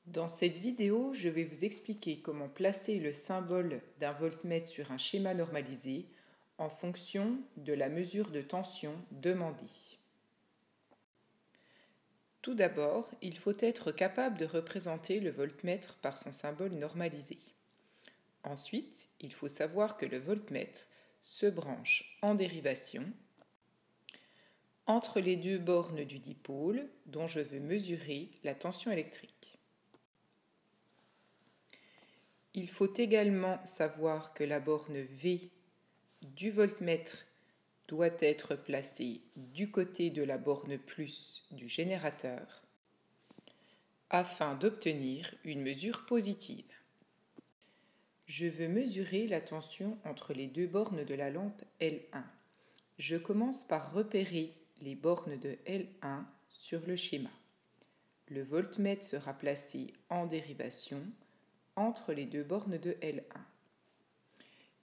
Dans cette vidéo, je vais vous expliquer comment placer le symbole d'un voltmètre sur un schéma normalisé en fonction de la mesure de tension demandée. Tout d'abord, il faut être capable de représenter le voltmètre par son symbole normalisé. Ensuite, il faut savoir que le voltmètre se branche en dérivation entre les deux bornes du dipôle dont je veux mesurer la tension électrique. Il faut également savoir que la borne V du voltmètre doit être placée du côté de la borne plus du générateur afin d'obtenir une mesure positive. Je veux mesurer la tension entre les deux bornes de la lampe L1. Je commence par repérer les bornes de L1 sur le schéma. Le voltmètre sera placé en dérivation entre les deux bornes de L1.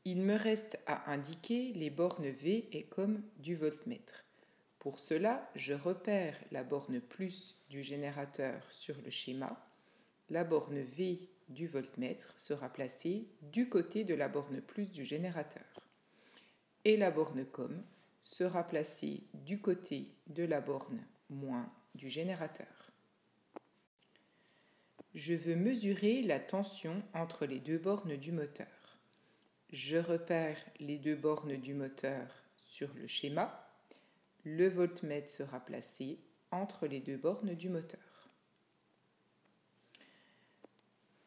Il me reste à indiquer les bornes V et COM du voltmètre. Pour cela, je repère la borne plus du générateur sur le schéma. La borne V du voltmètre sera placée du côté de la borne plus du générateur. Et la borne COM sera placée du côté de la borne moins du générateur. Je veux mesurer la tension entre les deux bornes du moteur. Je repère les deux bornes du moteur sur le schéma. Le voltmètre sera placé entre les deux bornes du moteur.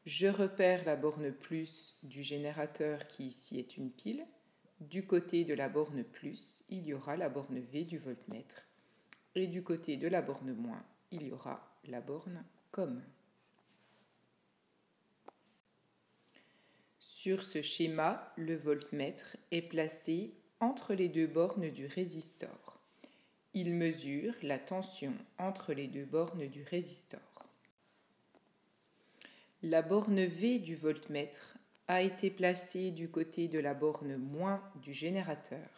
Je repère la borne plus du générateur qui ici est une pile. Du côté de la borne plus, il y aura la borne V du voltmètre. Et du côté de la borne moins, il y aura la borne COM. Sur ce schéma, le voltmètre est placé entre les deux bornes du résistor. Il mesure la tension entre les deux bornes du résistor. La borne V du voltmètre a été placée du côté de la borne moins du générateur.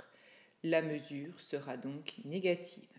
La mesure sera donc négative.